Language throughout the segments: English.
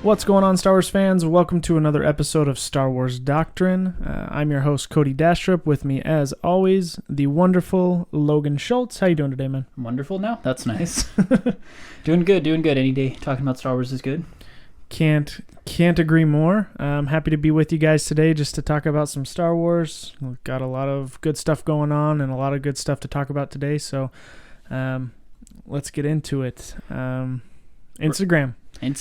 What's going on, Star Wars fans? Welcome to another episode of Star Wars Doctrine. I'm your host, Cody Dastrup. With me, as always, the wonderful Logan Schultz. How you doing today, man? Wonderful now? That's nice. Doing good. Any day talking about Star Wars is good. Can't agree more. I'm happy to be with you guys today just to talk about some Star Wars. We've got a lot of good stuff going on and a lot of good stuff to talk about today, so let's get into it. Instagram and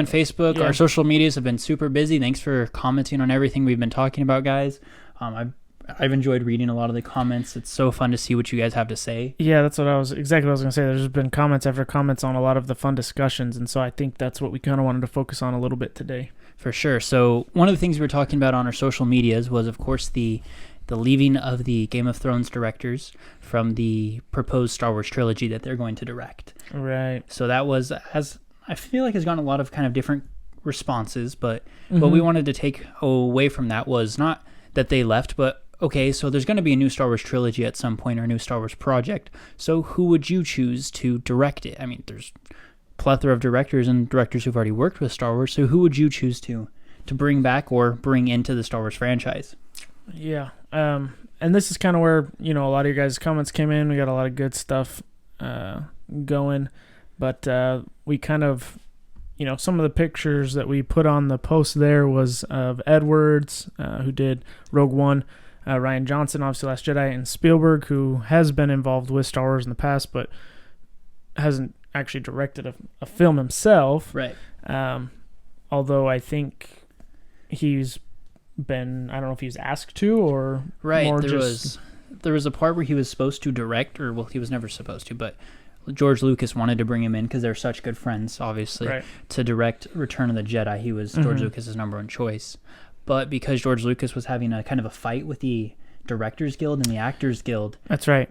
Facebook. Yeah. Our social medias have been super busy. Thanks for commenting on everything we've been talking about, guys. I've enjoyed reading a lot of the comments. It's so fun to see what you guys have to say. Yeah, that's exactly what I was going to say. There's been comments after comments on a lot of the fun discussions, and so I think that's what we kind of wanted to focus on a little bit today. For sure. So one of the things we were talking about on our social medias was, of course, the leaving of the Game of Thrones directors from the proposed Star Wars trilogy that they're going to direct. Right. So that was, I feel like, has gotten a lot of kind of different responses, but what we wanted to take away from that was not that they left, but okay, so there's going to be a new Star Wars trilogy at some point, or a new Star Wars project. So who would you choose to direct it? I mean, there's a plethora of directors and directors who've already worked with Star Wars. So who would you choose to bring back or bring into the Star Wars franchise? Yeah. And this is kind of where, a lot of your guys' comments came in. We got a lot of good stuff going, but we kind of, some of the pictures that we put on the post there was of Edwards, who did Rogue One, Rian Johnson, obviously Last Jedi, and Spielberg, who has been involved with Star Wars in the past, but hasn't actually directed a film himself. Right. Although I think he's been, I don't know if he's asked to or right. More there was a part where he was supposed to direct, or well, he was never supposed to, but George Lucas wanted to bring him in because they're such good friends, obviously, right, to direct Return of the Jedi. He was George Lucas's number one choice. But because George Lucas was having a kind of a fight with the Directors Guild and the Actors Guild. That's right.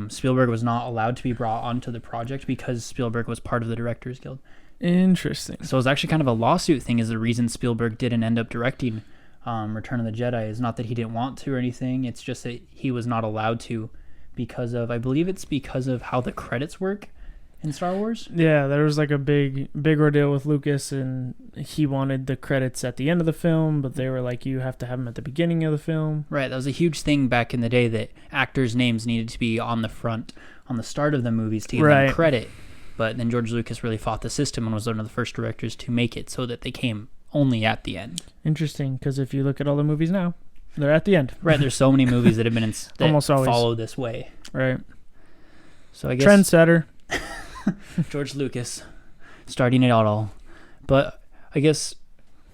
Spielberg was not allowed to be brought onto the project because Spielberg was part of the Directors Guild. Interesting. So it was actually kind of a lawsuit thing, is the reason Spielberg didn't end up directing Return of the Jedi. Is not that he didn't want to or anything. It's just that he was not allowed to because of, I believe it's because of how the credits work in Star Wars. Yeah, there was like a big ordeal with Lucas, and he wanted the credits at the end of the film, but they were like, you have to have them at the beginning of the film. Right, that was a huge thing back in the day, that actors' names needed to be on the front, on the start of the movies to give them credit. But then George Lucas really fought the system and was one of the first directors to make it so that they came only at the end. Interesting, because if you look at all the movies now, they're at the end. Right, there's so many movies that have been almost always follow this way. Right. So I guess trendsetter. George Lucas starting it all. But I guess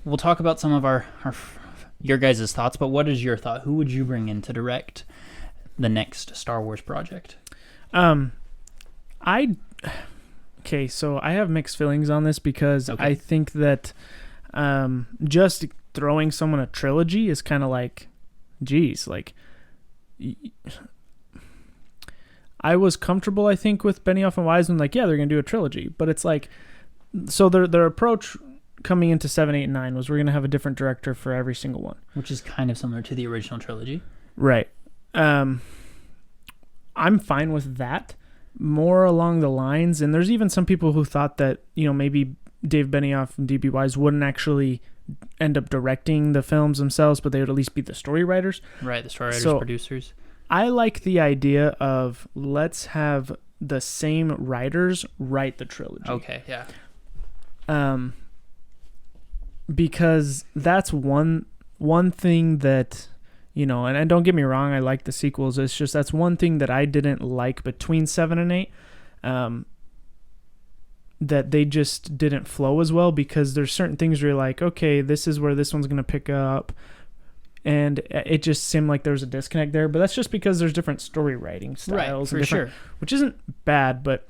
we'll talk about some of your guys' thoughts, but what is your thought? Who would you bring in to direct the next Star Wars project? So I have mixed feelings on this because I think that just throwing someone a trilogy is kind of like, geez, like I was comfortable, I think, with Benioff and Wiseman, like, yeah, they're going to do a trilogy. But it's like, so their approach coming into 7, 8, and 9 was we're going to have a different director for every single one. Which is kind of similar to the original trilogy. Right. I'm fine with that. More along the lines, and there's even some people who thought that, maybe Dave Benioff and D.B. Wise wouldn't actually end up directing the films themselves, but they would at least be the story writers. Right, the story writers, producers. I like the idea of let's have the same writers write the trilogy. Okay, yeah. Because that's one thing that, and don't get me wrong, I like the sequels. It's just that's one thing that I didn't like between 7 and 8, that they just didn't flow as well, because there's certain things where you're like, okay, this is where this one's going to pick up. And it just seemed like there was a disconnect there, but that's just because there's different story writing styles, right, for sure, which isn't bad, but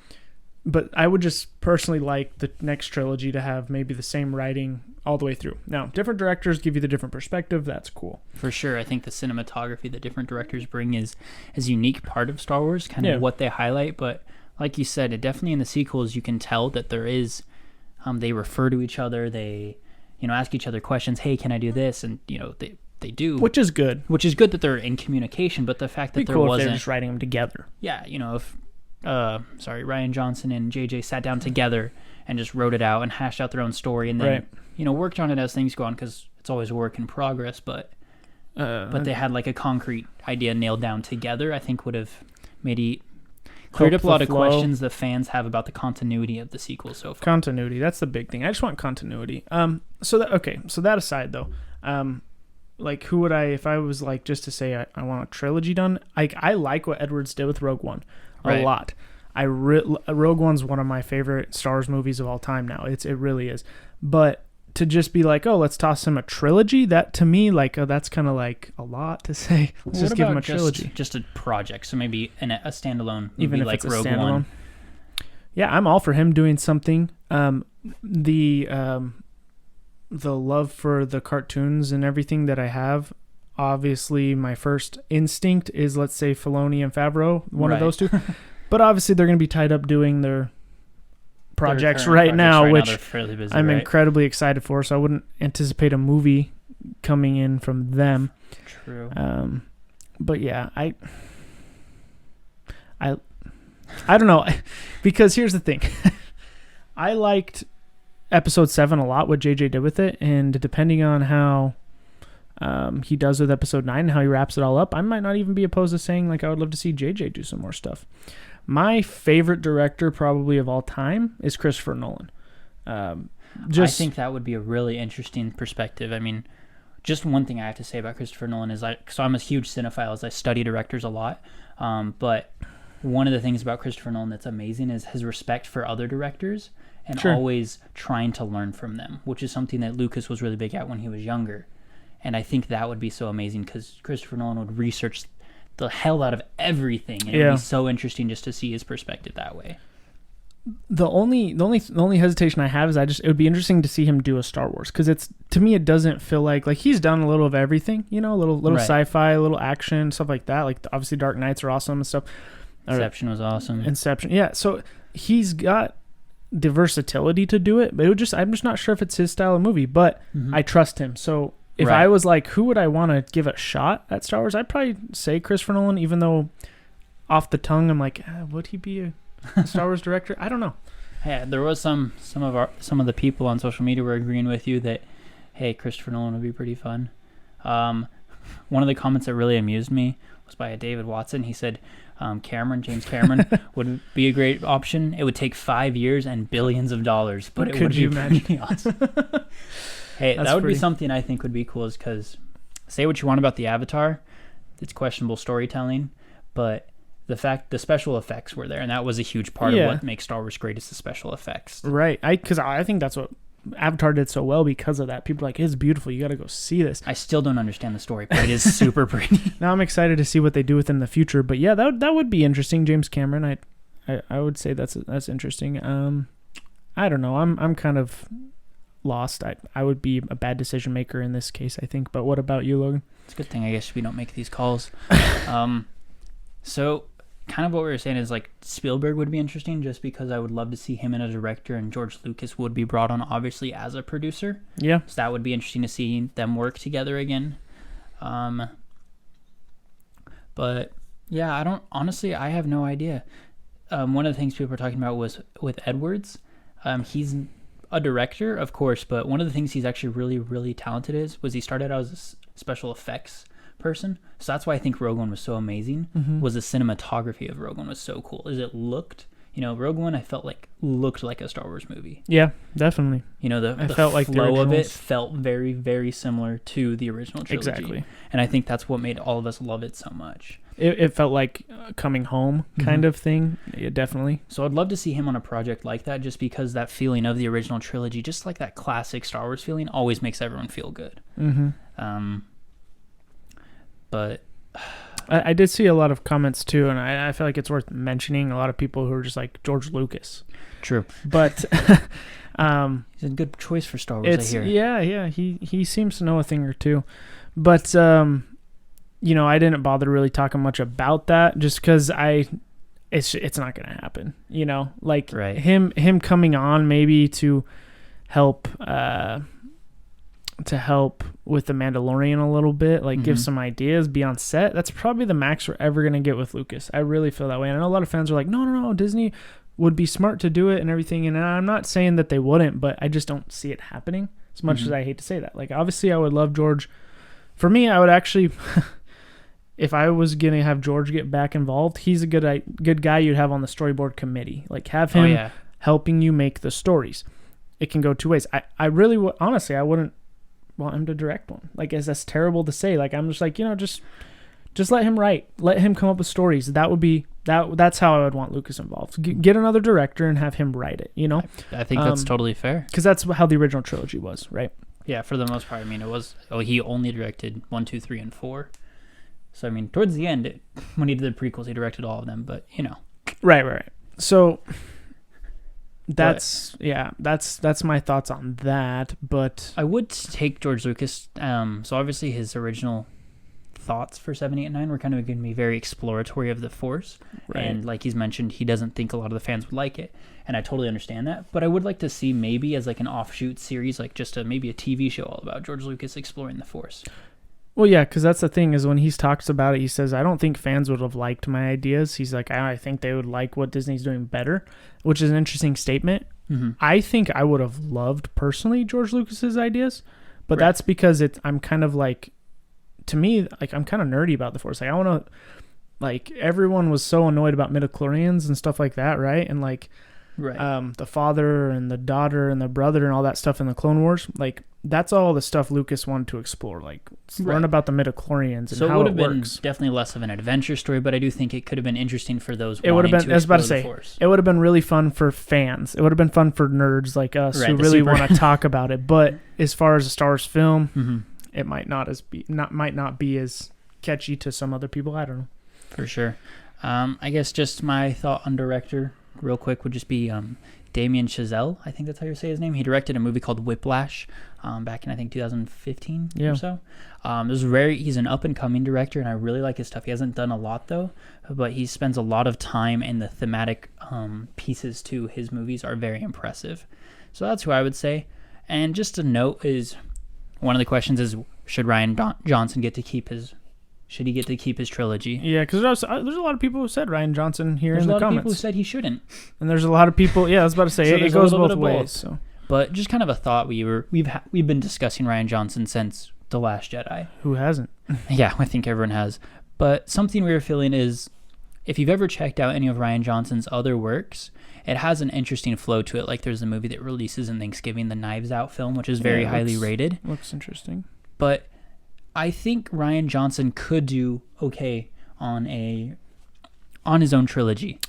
I would just personally like the next trilogy to have maybe the same writing all the way through. Now, different directors give you the different perspective. That's cool. For sure. I think the cinematography that different directors bring is a unique part of Star Wars, kind of what they highlight. But like you said, it definitely in the sequels, you can tell that there is, they refer to each other. They, ask each other questions. Hey, can I do this? And, they do. Which is good. Which is good that they're in communication, but the fact that there cool wasn't... if they're just writing them together. Yeah, if Rian Johnson and JJ sat down together and just wrote it out and hashed out their own story, and then worked on it as things go on, because it's always a work in progress. But they had like a concrete idea nailed down together. I think would have maybe cleared up a lot of questions the fans have about the continuity of the sequel so far. Continuity, that's the big thing. I just want continuity. So that aside though, like who would I, if I was like just to say I want a trilogy done, I like what Edwards did with Rogue One a lot. Rogue One's one of my favorite Star Wars movies of all time now. It really is. But to just be like, oh, let's toss him a trilogy, that to me, like, that's kind of like a lot to say. Let's just give him a trilogy. Just a project, so maybe a standalone movie, even if like it's Rogue a standalone. One. Yeah, I'm all for him doing something. The love for the cartoons and everything that I have, obviously my first instinct is, let's say, Filoni and Favreau, one of those two. But obviously they're going to be tied up doing their projects right now, which busy, I'm incredibly excited for. So I wouldn't anticipate a movie coming in from them. True. But yeah, I don't know, because here's the thing. I liked episode 7 a lot, what JJ did with it, and depending on how he does with episode 9 and how he wraps it all up, I might not even be opposed to saying, like, I would love to see JJ do some more stuff. My favorite director probably of all time is Christopher Nolan. I think that would be a really interesting perspective. I mean, just one thing I have to say about Christopher Nolan is, so I'm a huge cinephile, as I study directors a lot, but one of the things about Christopher Nolan that's amazing is his respect for other directors and always trying to learn from them, which is something that Lucas was really big at when he was younger. And I think that would be so amazing, because Christopher Nolan would research the hell out of everything, and it would be so interesting just to see his perspective that way. The only hesitation I have is it would be interesting to see him do a Star Wars, because to me it doesn't feel like he's done a little of everything, a little sci-fi, a little action, stuff like that. Like obviously Dark Knights are awesome and stuff. Inception was awesome. Yeah. So he's got the versatility to do it, but I'm just not sure if it's his style of movie. But I trust him. So if I was like, who would I want to give a shot at Star Wars? I'd probably say Christopher Nolan, even though off the tongue I'm like, would he be a Star Wars director? I don't know. Yeah, there was some of the people on social media were agreeing with you that, hey, Christopher Nolan would be pretty fun. One of the comments that really amused me was by a David Watson. He said, James Cameron would be a great option. It would take 5 years and billions of dollars, but it would be pretty awesome. Hey, that would be something I think would be cool, is because, say what you want about the Avatar, it's questionable storytelling, but the special effects were there, and that was a huge part of what makes Star Wars great, is the special effects. Right. Because I think that's what Avatar did so well because of that. People are like, it's beautiful. You got to go see this. I still don't understand the story, but it is super pretty. Now I'm excited to see what they do with it in the future. But yeah, that would be interesting. James Cameron, I would say that's interesting. I don't know. I'm kind of lost. I would be a bad decision maker in this case, I think. But what about you, Logan? It's a good thing, I guess, we don't make these calls. So kind of what we were saying is, like, Spielberg would be interesting, just because I would love to see him in a director, and George Lucas would be brought on obviously as a producer. Yeah. So that would be interesting to see them work together again. But yeah, I have no idea. One of the things people were talking about was with Edwards. He's a director, of course, but one of the things he's actually really, really talented was he started out as a special effects person. So that's why I think Rogue One was so amazing, was the cinematography of Rogue One was so cool. Rogue One I felt like looked like a Star Wars movie. Yeah, definitely. The flow like of it felt very, very similar to the original trilogy. Exactly. And I think that's what made all of us love it so much. It felt like coming home kind of thing. Yeah, definitely. So I'd love to see him on a project like that, just because that feeling of the original trilogy, just like that classic Star Wars feeling, always makes everyone feel good. But I did see a lot of comments too, and I feel like it's worth mentioning a lot of people who are just like George Lucas. True. But he's a good choice for Star Wars, I hear. Yeah. He seems to know a thing or two. But I didn't bother really talking much about that, just because it's not gonna happen. Him coming on maybe to help with the Mandalorian a little bit, give some ideas, be on set. That's probably the max we're ever going to get with Lucas. I really feel that way. And I know a lot of fans are like, no, Disney, would be smart to do it and everything. And I'm not saying that they wouldn't, but I just don't see it happening as much as I hate to say that. Like, obviously I would love George. For me, I would actually, if I was going to have George get back involved, he's a good guy you'd have on the storyboard committee. Like, have him helping you make the stories. It can go two ways. I really would, honestly, I wouldn't want him to direct one. Like, as that's terrible to say. Like, I'm just like, just let him write. Let him come up with stories. That would be, that's how I would want Lucas involved. Get another director and have him write it, I think that's totally fair. Because that's how the original trilogy was, right? Yeah, for the most part. I mean, it was, he only directed 1, 2, 3, and 4. So, I mean, towards the end, when he did the prequels, he directed all of them, but, Right. So, that's my thoughts on that, but... I would take George Lucas, so obviously his original thoughts for 7, 8, and 9 were kind of going to be very exploratory of the Force, right. And like he's mentioned, he doesn't think a lot of the fans would like it, and I totally understand that, but I would like to see maybe as like an offshoot series, like just maybe a TV show all about George Lucas exploring the Force. Well, yeah, because that's the thing is when he talks about it, he says, I don't think fans would have liked my ideas. He's like, I think they would like what Disney's doing better, which is an interesting statement. Mm-hmm. I think I would have loved, personally, George Lucas's ideas, but that's because I'm kind of like, to me, like, I'm kind of nerdy about the Force. Like, I want to, like, everyone was so annoyed about midichlorians and stuff like that, right? And, like, the father and the daughter and the brother and all that stuff in the Clone Wars, like, that's all the stuff Lucas wanted to explore, like learn about the midichlorians and how it works. So it would have been definitely less of an adventure story, but I do think it could have been interesting for those it would have been, I was about to say, it would have been really fun for fans. It would have been fun for nerds like us who really want to talk about it. But as far as a Star Wars film, it might not be as catchy to some other people. I don't know. For sure. I guess just my thought on director real quick would just be Damien Chazelle, I think that's how you say his name. He directed a movie called Whiplash back in, I think, 2015 or so. He's an up-and-coming director, and I really like his stuff. He hasn't done a lot, though, but he spends a lot of time, and the thematic pieces to his movies are very impressive. So that's who I would say. And just a note is, one of the questions is, should Rian Johnson get to keep his... Should he get to keep his trilogy? Yeah, because there's a lot of people who said Rian Johnson here in the comments. There's a lot of people who said he shouldn't. And there's a lot of people, I was about to say, so it goes both ways. So. But just kind of a thought, we've been discussing Rian Johnson since The Last Jedi. Who hasn't? Yeah, I think everyone has. But something we were feeling is, if you've ever checked out any of Rian Johnson's other works, it has an interesting flow to it. Like there's a movie that releases in Thanksgiving, the Knives Out film, which is very highly rated. Looks interesting. But I think Rian Johnson could do okay on his own trilogy.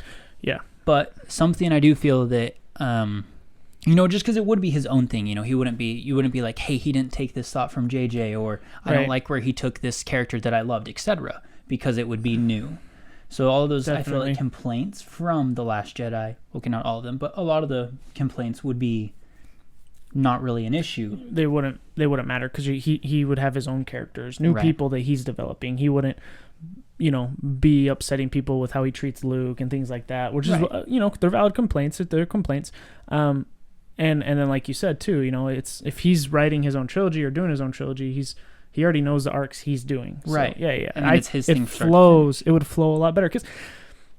Yeah. But something I do feel that, just because it would be his own thing, you wouldn't be like, hey, he didn't take this thought from JJ, or I don't like where he took this character that I loved, etc., because it would be new. So all of those, definitely. I feel like complaints from The Last Jedi, okay, not all of them, but a lot of the complaints would be not really an issue. They wouldn't matter because he would have his own characters, new people that he's developing. He wouldn't, be upsetting people with how he treats Luke and things like that, which is, they're valid complaints. They're complaints. And then like you said too, it's if he's writing his own trilogy or doing his own trilogy, he already knows the arcs he's doing. So, right. Yeah. And it's his thing. It would flow a lot better because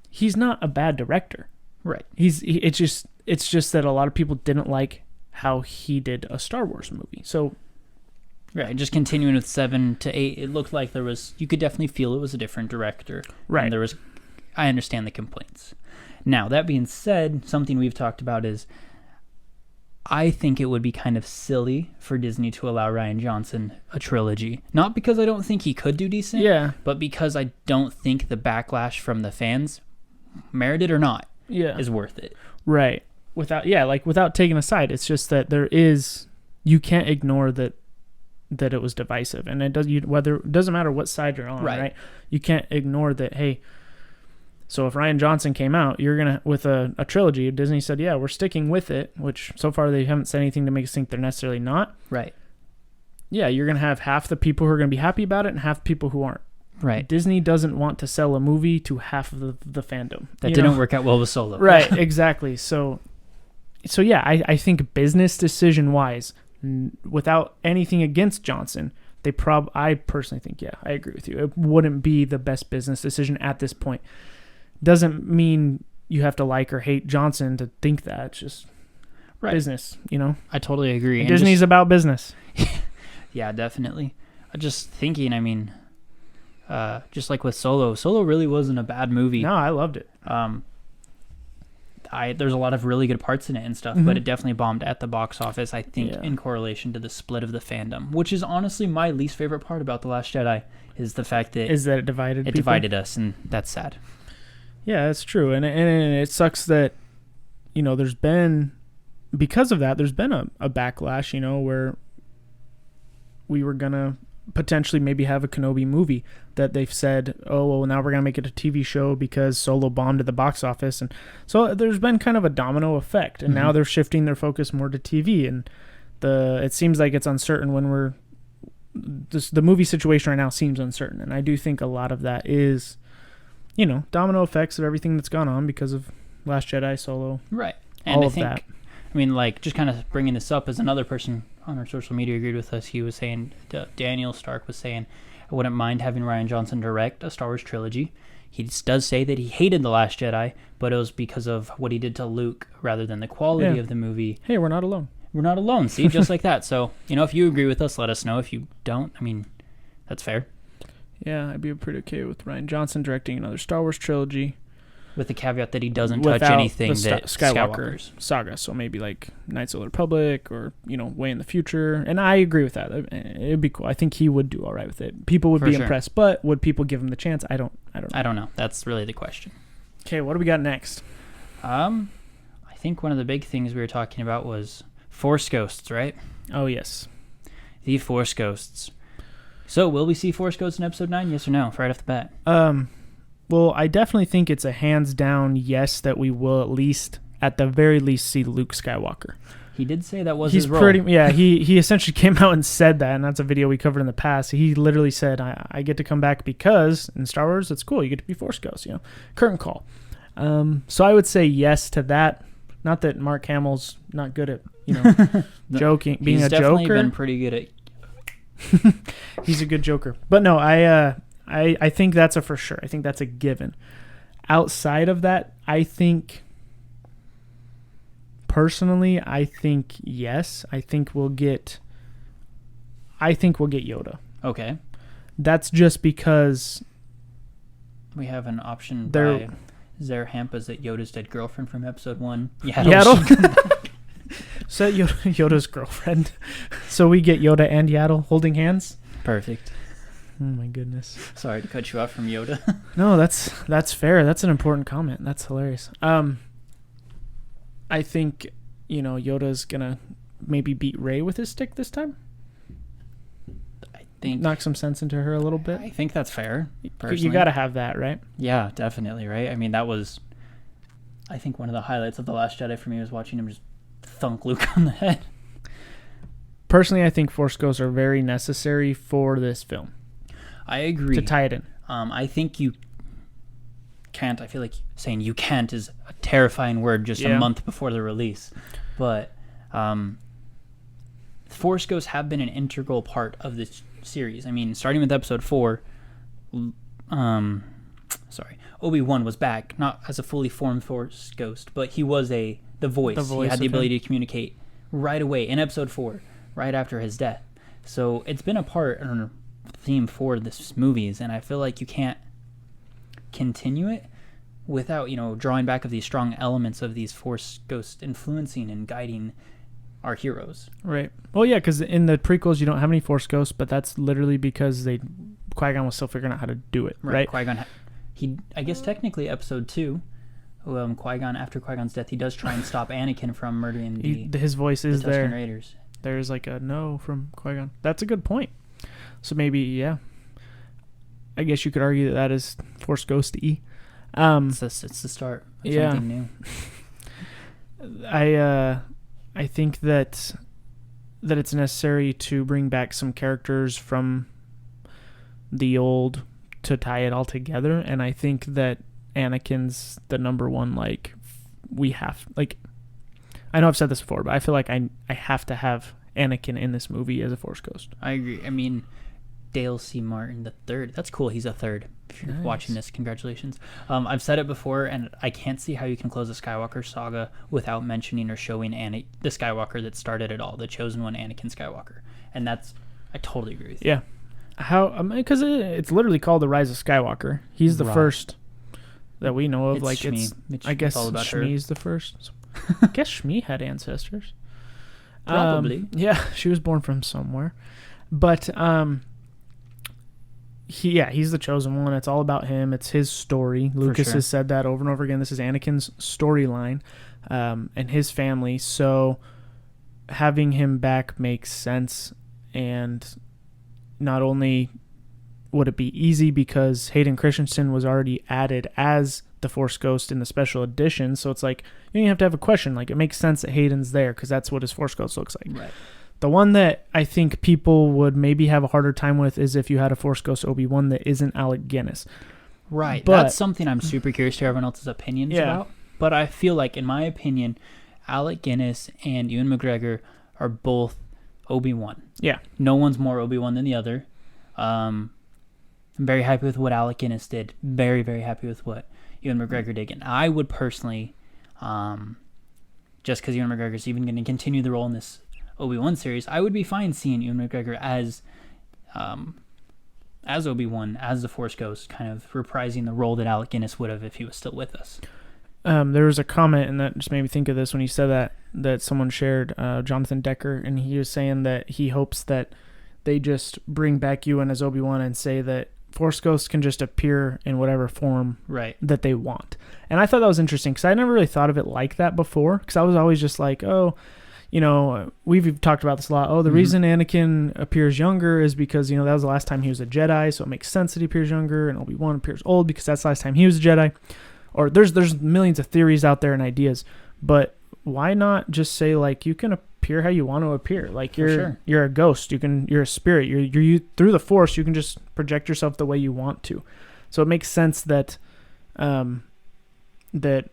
he's not a bad director. Right. It's just that a lot of people didn't like how he did a Star Wars movie. So, right, just continuing with 7 to 8, it looked like you could definitely feel it was a different director. Right. And I understand the complaints. Now, that being said, something we've talked about is, I think it would be kind of silly for Disney to allow Rian Johnson a trilogy. Not because I don't think he could do decent, but because I don't think the backlash from the fans, merited or not, is worth it. Right. Without taking a side, it's just that you can't ignore that it was divisive, and it doesn't matter what side you're on, right? You can't ignore that. Hey, so if Rian Johnson came out, you're gonna with a trilogy. Disney said, yeah, we're sticking with it, which so far they haven't said anything to make us think they're necessarily not. Right. Yeah, you're gonna have half the people who are gonna be happy about it and half the people who aren't. Right. Disney doesn't want to sell a movie to half of the fandom. That didn't work out well with Solo. Right. Exactly. So yeah, I think business decision wise, without anything against Johnson, I personally think, I agree with you. It wouldn't be the best business decision at this point. Doesn't mean you have to like or hate Johnson to think that. It's just business, you know? I totally agree. And Disney's about business. Yeah, definitely. Just thinking, I mean, just like with Solo really wasn't a bad movie. No, I loved it. There's a lot of really good parts in it and stuff, but it definitely bombed at the box office, I think, in correlation to the split of the fandom, which is honestly my least favorite part about The Last Jedi, is the fact that it divided people? Divided us, and that's sad. Yeah, that's true. And it sucks that, you know, because of that, there's been a backlash, you know, where we were going to potentially maybe have a Kenobi movie that they've said, oh, well, now we're going to make it a TV show because Solo bombed at the box office. And so there's been kind of a domino effect, and now they're shifting their focus more to TV. And it seems like it's uncertain when the movie situation right now seems uncertain. And I do think a lot of that is, you know, domino effects of everything that's gone on because of Last Jedi, Solo. Right. And all I of think, that. I mean, like, just kind of bringing this up, as another person on our social media agreed with us, he was saying, Daniel Stark was saying, I wouldn't mind having Rian Johnson direct a Star Wars trilogy. He does say that he hated The Last Jedi, but it was because of what he did to Luke rather than the quality of the movie. Hey, we're not alone. We're not alone, see, just like that. So, you know, if you agree with us, let us know. If you don't, I mean, that's fair. Yeah, I'd be pretty okay with Rian Johnson directing another Star Wars trilogy. With the caveat that he doesn't touch anything that Skywalker saga. So maybe like Knights of the Republic or, you know, way in the future. And I agree with that. It'd be cool. I think he would do all right with it. People would be impressed, but would people give him the chance? I don't know. I don't know. That's really the question. Okay, what do we got next? I think one of the big things we were talking about was Force Ghosts, right? Oh, yes. The Force Ghosts. So, will we see Force Ghosts in Episode 9? Yes or no? Right off the bat. Well, I definitely think it's a hands down yes that we will at the very least, see Luke Skywalker. He did say that was his role. He essentially came out and said that, and that's a video we covered in the past. He literally said, I get to come back because in Star Wars, it's cool. You get to be Force Ghost, you know, curtain call. So I would say yes to that. Not that Mark Hamill's not good at, you know, joking, being a joker. He's definitely been pretty good at... He's a good joker. But no, I think that's a for sure. I think that's a given. Outside of that, I think yes. I think we'll get Yoda. Okay. That's just because we have an option by Zare Hampas that Yoda's dead girlfriend from Episode 1. Yaddle. So Yoda's girlfriend. So we get Yoda and Yaddle holding hands. Perfect. Oh my goodness. Sorry to cut you off from Yoda. No, that's fair. That's an important comment. That's hilarious. I think, you know, Yoda's gonna maybe beat Rey with his stick this time. I think knock some sense into her a little bit. I think that's fair. Personally. You gotta have that, right? Yeah, definitely, right? I mean, that was, I think, one of the highlights of The Last Jedi for me was watching him just thunk Luke on the head. Personally, I think Force Ghosts are very necessary for this film. I agree. To tie it in. I think you can't. I feel like saying you can't is a terrifying word just a month before the release. But Force Ghosts have been an integral part of this series. I mean, starting with Episode 4, Obi-Wan was back, not as a fully formed Force Ghost, but he was the voice. He had the ability to communicate right away in Episode 4, right after his death. So it's been a part or theme for this movies, and I feel like you can't continue it without, you know, drawing back of these strong elements of these Force Ghosts influencing and guiding our heroes. Right. Well, yeah, because in the prequels you don't have any Force Ghosts, but that's literally because Qui-Gon was still figuring out how to do it, right? Qui-Gon, I guess technically Episode 2, Qui-Gon, after Qui-Gon's death, he does try and stop Anakin from murdering his voice is the there. Tusken Raiders. There's like a no from Qui-Gon. That's a good point. So maybe, yeah. I guess you could argue that is Force Ghost-y. It's the start of something new. I think that it's necessary to bring back some characters from the old to tie it all together, and I think that Anakin's the number one. Like, we have, like, I know I've said this before, but I feel like I have to have Anakin in this movie as a Force Ghost. I agree. I mean, Dale C. Martin the third. That's cool. He's a third. If you're Nice. watching this, congratulations. I've said it before, and I can't see how you can close a Skywalker saga without mentioning or showing the Skywalker that started it all, the chosen one, Anakin Skywalker. And I totally agree with you. Yeah. How? Because it's literally called The Rise of Skywalker. He's the Right. first that we know of. It's Like Shmi. I guess It's all about her. Shmi's the first. I guess Shmi had ancestors. Probably. Yeah, she was born from somewhere. But he's the chosen one. It's all about him. It's his story. Lucas sure. has said that over and over again. This is Anakin's storyline, and his family. So having him back makes sense. And not only would it be easy because Hayden Christensen was already added as the Force Ghost in the special edition, so it's like you don't even have to have a question. Like, it makes sense that Hayden's there because that's what his Force Ghost looks like. Right. The one that I think people would maybe have a harder time with is if you had a Force Ghost Obi-Wan that isn't Alec Guinness. Right. But- That's something I'm super curious to hear everyone else's opinions Yeah. about. But I feel like, in my opinion, Alec Guinness and Ewan McGregor are both Obi-Wan. Yeah. No one's more Obi-Wan than the other. I'm very happy with what Alec Guinness did. Very, very happy with what Ewan McGregor did. And I would personally, just because Ewan McGregor is even going to continue the role in this Obi-Wan series, I would be fine seeing Ewan McGregor as Obi-Wan, as the Force Ghost, kind of reprising the role that Alec Guinness would have if he was still with us. There was a comment, and that just made me think of this when he said that someone shared, Jonathan Decker, and he was saying that he hopes that they just bring back Ewan as Obi-Wan and say that Force Ghosts can just appear in whatever form Right. that they want. And I thought that was interesting because I never really thought of it like that before, because I was always just like, oh, we've talked about this a lot. Oh, the reason Anakin appears younger is because, that was the last time he was a Jedi, so it makes sense that he appears younger, and Obi-Wan appears old because that's the last time he was a Jedi. Or there's millions of theories out there and ideas, but why not just say, like, you can appear how you want to appear? Like, you're a ghost, you're a spirit, you're through the Force, you can just project yourself the way you want to. So it makes sense that that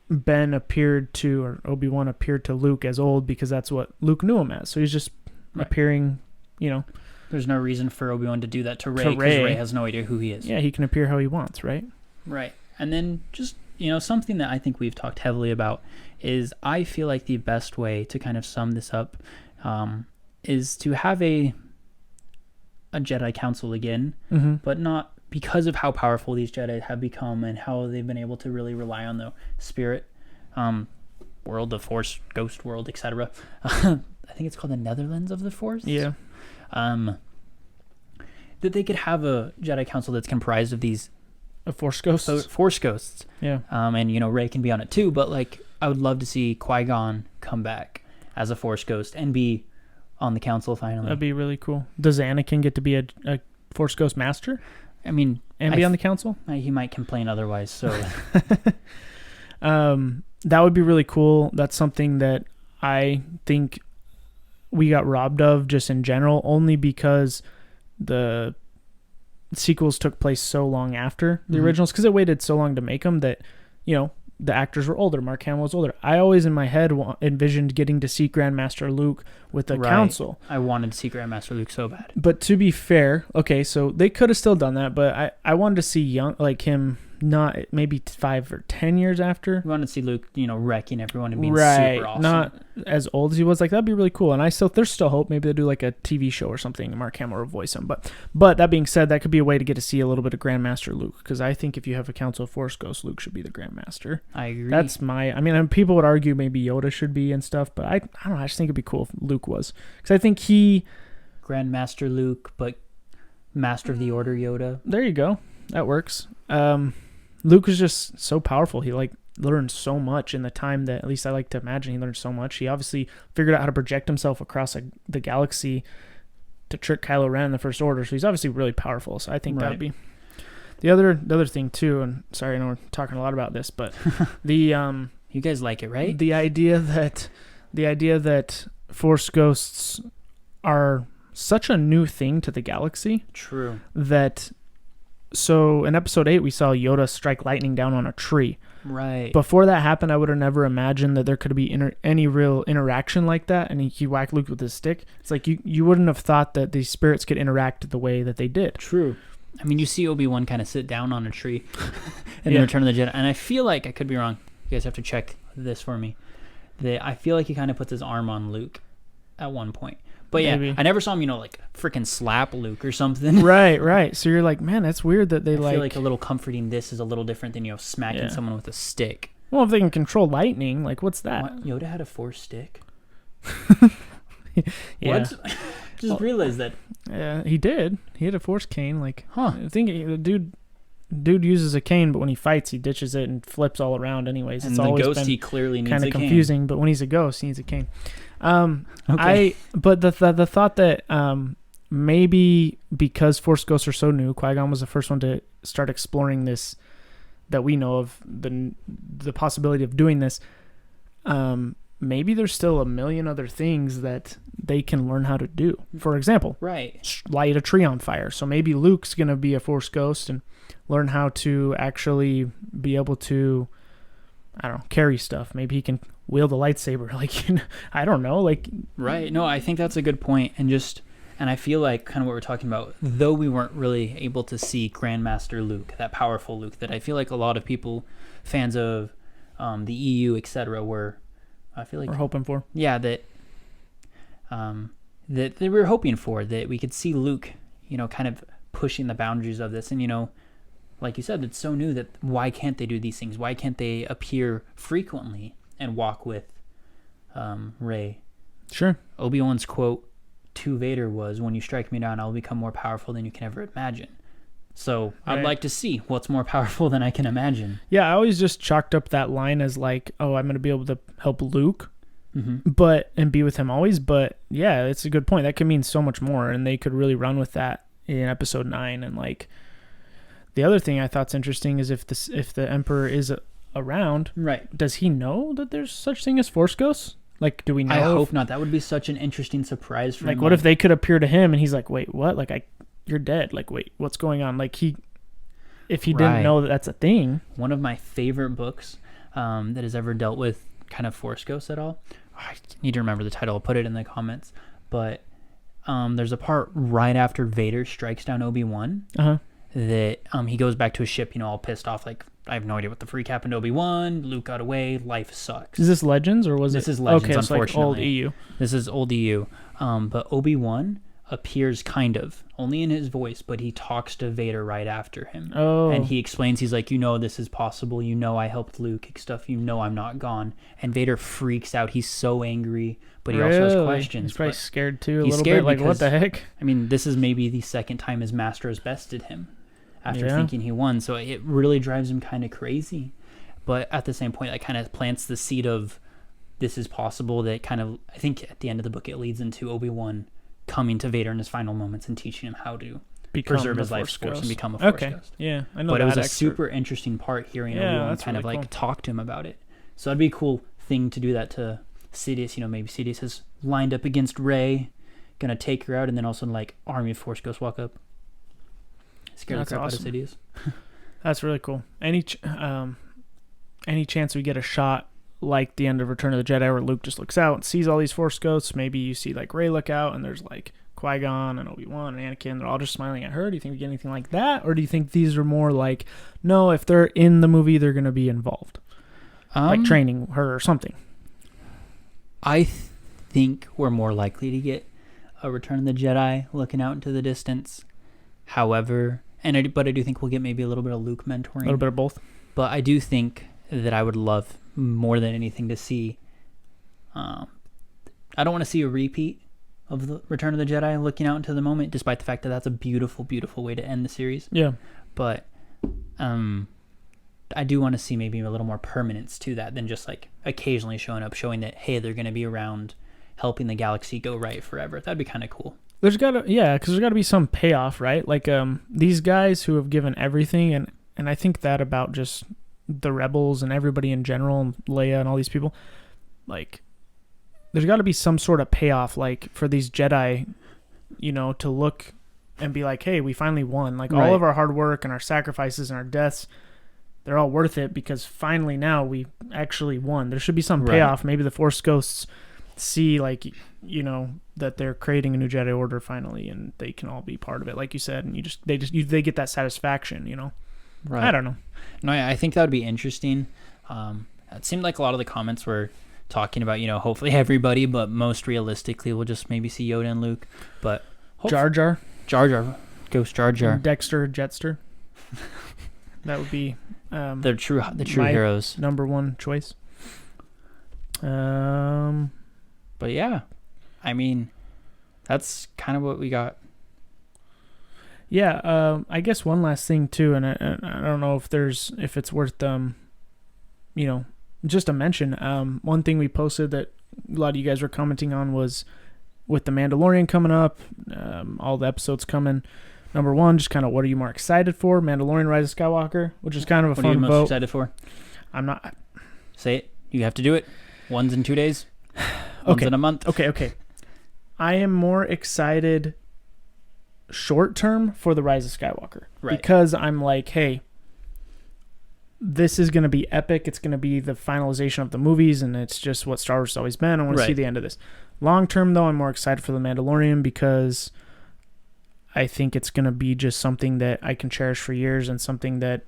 Ben appeared to, or Obi-Wan appeared to Luke as old because that's what Luke knew him as. So he's just appearing, There's no reason for Obi-Wan to do that to Rey, because Rey. Rey has no idea who he is. Yeah, he can appear how he wants, right? Right. And then just, something that I think we've talked heavily about is I feel like the best way to kind of sum this up is to have a Jedi Council again, but not because of how powerful these Jedi have become and how they've been able to really rely on the spirit world, the Force, ghost world, etc. I think it's called the Netherlands of the Force. Yeah. That they could have a Jedi Council that's comprised of these Force Ghosts. Force Ghosts. Yeah. And Rey can be on it too, but like I would love to see Qui-Gon come back as a Force Ghost and be on the council finally. That'd be really cool. Does Anakin get to be a Force Ghost Master I mean, and be on the council? He might complain otherwise, so that would be really cool. That's something that I think we got robbed of just in general, only because the sequels took place so long after the originals, because it waited so long to make them that, the actors were older. Mark Hamill was older. I always in my head envisioned getting to see Grandmaster Luke with the council. I wanted to see Grandmaster Luke so bad. But to be fair, okay, so they could have still done that, but I wanted to see him not maybe 5 or 10 years after. We wanted to see Luke, wrecking everyone and being Right, super awesome. not as old as he was. Like, that'd be really cool. And there's still hope. Maybe they'll do like a TV show or something, and Mark Hamill will voice him. But that being said, that could be a way to get to see a little bit of Grandmaster Luke, because I think if you have a Council of Force Ghosts, Luke should be the Grandmaster. I agree. That's people would argue maybe Yoda should be and stuff, but I don't know. I just think it'd be cool if Luke was, because I think Grandmaster Luke, but Master of the Order Yoda. There you go. That works. Luke is just so powerful. He learned so much in the time that, at least I like to imagine, he learned so much. He obviously figured out how to project himself across the galaxy to trick Kylo Ren in the First Order. So he's obviously really powerful. So I think that would be the other thing too. And sorry, I know we're talking a lot about this, but the you guys like it, right? The idea that Force Ghosts are such a new thing to the galaxy. True. So in episode 8, we saw Yoda strike lightning down on a tree. Right. Before that happened, I would have never imagined that there could be any real interaction like that. And he whacked Luke with his stick. It's like you wouldn't have thought that these spirits could interact the way that they did. True. I mean, you see Obi-Wan kind of sit down on a tree in the Return of the Jedi, and I feel like, I could be wrong, you guys have to check this for me, that I feel like he kind of puts his arm on Luke at one point. But yeah, maybe. I never saw him, like freaking slap Luke or something. Right. So you're like, man, that's weird that they I feel like a little comforting this is a little different than, smacking someone with a stick. Well, if they can control lightning, like, what's that? What? Yoda had a force stick? Yeah. What? Just realized that. Yeah, he did. He had a force cane. Like, I think the dude uses a cane, but when he fights, he ditches it and flips all around. Anyways, and it's the always ghost, been he clearly needs kind a of cane. confusing. But when he's a ghost, he needs a cane. Okay. But the thought that maybe because Force ghosts are so new, Qui-Gon was the first one to start exploring this, that we know of, the possibility of doing this. Maybe there's still a million other things that they can learn how to do. For example, light a tree on fire. So maybe Luke's going to be a Force ghost and learn how to actually be able to, I don't know, carry stuff. Maybe he can wield a lightsaber. Like, I don't know. Like, right. No, I think that's a good point. And I feel like kind of what we're talking about, though we weren't really able to see Grandmaster Luke, that powerful Luke, that I feel like a lot of people, fans of the EU, etc., I feel like we're hoping for. Yeah, that we were hoping for, that we could see Luke, kind of pushing the boundaries of this. And, like you said, it's so new that why can't they do these things? Why can't they appear frequently and walk with Rey? Sure. Obi-Wan's quote to Vader was, "When you strike me down, I will become more powerful than you can ever imagine." So I'd like to see what's more powerful than I can imagine. Yeah, I always just chalked up that line as like, oh, I'm going to be able to help Luke, and be with him always. But yeah, it's a good point. That could mean so much more, and they could really run with that in Episode 9. And like, the other thing I thought's interesting is if the Emperor is around, right? Does he know that there's such thing as Force ghosts? Like, do we know? I hope not. That would be such an interesting surprise for him. Like, what if they could appear to him and he's like, wait, what? Like, you're dead. Like, wait, what's going on? Like, if he didn't know that that's a thing. One of my favorite books that has ever dealt with kind of Force ghosts at all. I need to remember the title. I'll put it in the comments. But there's a part right after Vader strikes down Obi-Wan that he goes back to his ship, all pissed off, like, I have no idea what the freak happened to Obi-Wan. Luke got away. Life sucks. Is this Legends or was this is Legends, okay, unfortunately. Like old EU. This is old EU. But Obi-Wan appears only in his voice, but he talks to Vader right after him. Oh. And he explains, he's like, this is possible. I helped Luke, stuff. I'm not gone. And Vader freaks out. He's so angry, but he also has questions. He's probably scared too a little bit. Like, what the heck? I mean, this is maybe the second time his master has bested him after thinking he won. So it really drives him kind of crazy. But at the same point, that kind of plants the seed of this is possible. That kind of, I think at the end of the book, it leads into Obi-Wan coming to Vader in his final moments and teaching him how to preserve his life force and become a Force ghost. Yeah, I know. But it was a super interesting part hearing Obi-Wan kind of like talk to him about it. So that'd be a cool thing to do that to Sidious. Maybe Sidious has lined up against Rey, gonna take her out, and then also like army of Force ghosts walk up. Scare the crap out of Sidious. That's really cool. Any chance we get a shot like the end of Return of the Jedi where Luke just looks out and sees all these Force ghosts? Maybe you see like Rey look out and there's like Qui-Gon and Obi-Wan and Anakin. They're all just smiling at her. Do you think we get anything like that? Or do you think these are more like, no, if they're in the movie, they're going to be involved? Like training her or something. I think we're more likely to get a Return of the Jedi looking out into the distance. However, but I do think we'll get maybe a little bit of Luke mentoring. A little bit of both. But I do think that I would love more than anything to see. I don't want to see a repeat of the Return of the Jedi looking out into the moment, despite the fact that that's a beautiful, beautiful way to end the series. Yeah. But I do want to see maybe a little more permanence to that than just like occasionally showing up, showing that, hey, they're going to be around helping the galaxy go right forever. That'd be kind of cool. Because there's got to be some payoff, right? Like these guys who have given everything, and I think that about just the rebels and everybody in general, and Leia and all these people, like there's got to be some sort of payoff, like for these Jedi, to look and be like, hey, we finally won. Like all of our hard work and our sacrifices and our deaths, they're all worth it because finally now we actually won. There should be some Right. payoff. Maybe the Force Ghosts see, like, you know, that they're creating a new Jedi Order finally, and they can all be part of it, like you said, and they get that satisfaction, you know. Right. I don't know. No, I think that would be interesting. It seemed like a lot of the comments were talking about, you know, hopefully everybody, but most realistically, we'll just maybe see Yoda and Luke. But Jar Jar, Ghost Jar Jar, Dexter, Jetster. That would be the true my heroes. number one choice. But yeah, I mean, that's kind of what we got. Yeah, I guess one last thing too, and I don't know if it's worth you know, just a mention. One thing we posted that a lot of you guys were commenting on was with the Mandalorian coming up, all the episodes coming. Number one, just kind of what are you more excited for? Mandalorian: Rise of Skywalker, which is kind of a What are you fun most vote. excited for? I'm not. Say it. You have to do it. One's in 2 days. One's Okay. in a month. Okay. I am more excited short term for the Rise of Skywalker. Right. Because I'm like, hey, this is going to be epic. It's going to be the finalization of the movies, and it's just what Star Wars has always been. I want to see Right. the end of this. Long term, though, I'm more excited for the Mandalorian because I think it's going to be just something that I can cherish for years and something that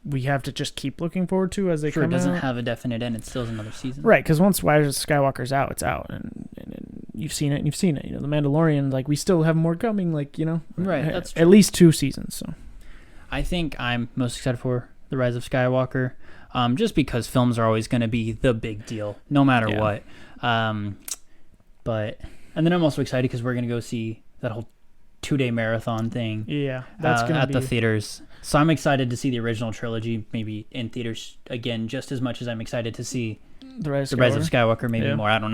we have to just keep looking forward to as they Sure, it come doesn't out. have a definite end. It still is another season. Right, because once Rise of Skywalker's out, it's out, and you've seen it, and you've seen it. You know, the Mandalorian, like, we still have more coming, like, you know. Right, that's at least 2 seasons. So I think I'm most excited for The Rise of Skywalker, just because films are always going to be the big deal, no matter Yeah. what. But and then I'm also excited because we're going to go see that whole 2-day marathon thing. yeah, that's gonna at be the theaters. So I'm excited to see the original trilogy maybe in theaters again, just as much as I'm excited to see the Rise The Rise of Skywalker, maybe Yeah. more. I don't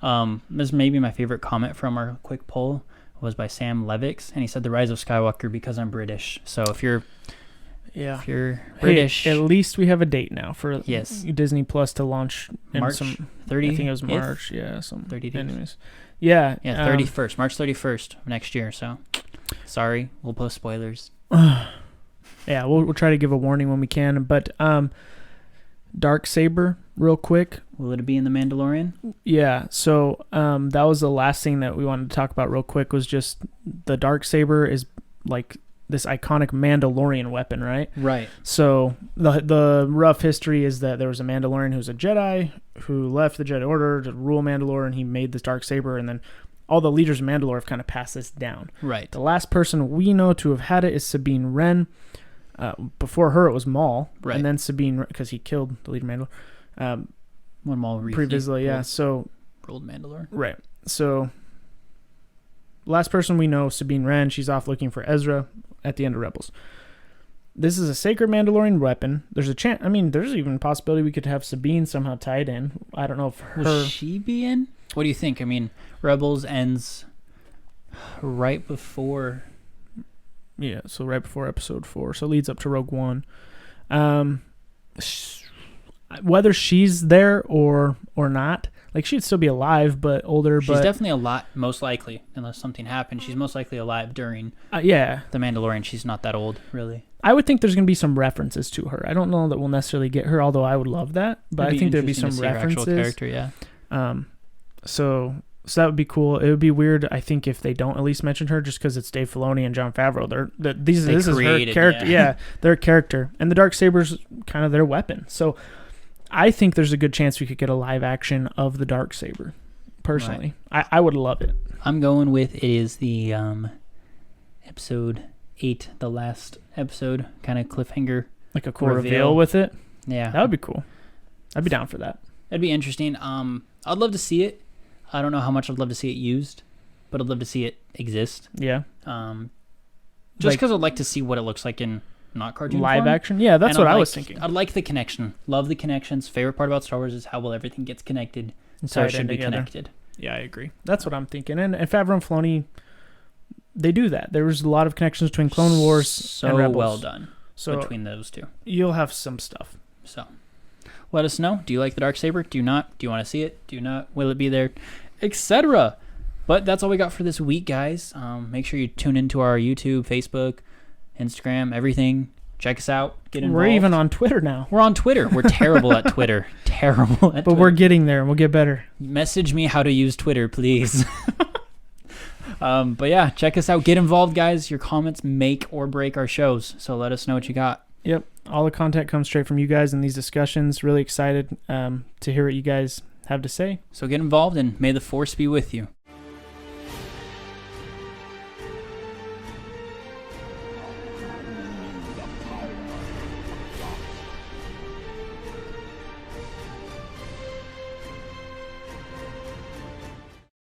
know. This maybe my favorite comment from our quick poll was by Sam Levix, and he said The Rise of Skywalker because I'm British. So if you're Yeah. British, Hey, at least we have a date now for Yes. Disney Plus to launch in March some. 30. I think it was March. Yeah, some 30 days. Anyways, yeah, Yeah, 31st, March 31st of next year. So sorry, we'll post spoilers. Yeah, we'll try to give a warning when we can. But Dark Saber, real quick. Will it be in The Mandalorian? Yeah, so that was the last thing that we wanted to talk about real quick was just the Dark Saber is like this iconic Mandalorian weapon, right? Right. So the rough history is that there was a Mandalorian who was a Jedi who left the Jedi Order to rule Mandalore, and he made this Dark Saber, and then all the leaders of Mandalore have kind of passed this down. Right. The last person we know to have had it is Sabine Wren. Before her, it was Maul, Right. and then Sabine, because he killed the leader of Mandalore. When Maul Previously, yeah. So ruled Mandalore. right. So last person we know, Sabine Wren. She's off looking for Ezra at the end of Rebels. This is a sacred Mandalorian weapon. There's a chance. I mean, there's even a possibility we could have Sabine somehow tied in. I don't know if her. Will she be in? What do you think? I mean, Rebels ends right before. Yeah, so right before Episode 4, so it leads up to Rogue One. Whether she's there or not, like she'd still be alive, but older. She's but definitely a lot, most likely, unless something happened. She's most likely alive during yeah, The Mandalorian. She's not that old, really. I would think there's gonna be some references to her. I don't know that we'll necessarily get her, although I would love that. But It'd I think there'd be interesting some to see her actual references. character, yeah. So that would be cool. It would be weird, I think, if they don't at least mention her, just because it's Dave Filoni and Jon Favreau. This is her created, character. Yeah, their character, and the Darksaber's kind of their weapon. So I think there's a good chance we could get a live action of the Darksaber. Personally, I would love it. I'm going with it is the episode 8, the last episode, kind of cliffhanger. Like a cool Reveal. reveal with it. Yeah, That would be cool. I'd be down for that. that'd be interesting. I'd love to see it. I don't know how much I'd love to see it used, but I'd love to see it exist. Yeah. Just because I'd like to see what it looks like in not cartoon Live form. action. Yeah, that's And what I'd I like- was thinking. I'd like the connection. Love the connections. Favorite part about Star Wars is how well everything gets connected. So Tied it should in be together. connected. Yeah, I agree. That's what I'm thinking. And Favreau and Filoni, they do that. There was a lot of connections between Clone Wars So and Rebels. well done So between those two. you'll have some stuff. So let us know. Do you like the Darksaber? Do you not? Do you want to see it? Do you not? Will it be there? Etc. But that's all we got for this week, guys. Make sure you tune into our YouTube, Facebook, Instagram, everything. check us out. Get involved. We're even on Twitter now. We're on Twitter. We're terrible at Twitter. Terrible at But we're getting there, and we'll get better. Message me how to use Twitter, please. But yeah, check us out. Get involved, guys. Your comments make or break our shows. So let us know what you got. Yep. All the content comes straight from you guys in these discussions. Really excited to hear what you guys have to say. So get involved, and may the force be with you.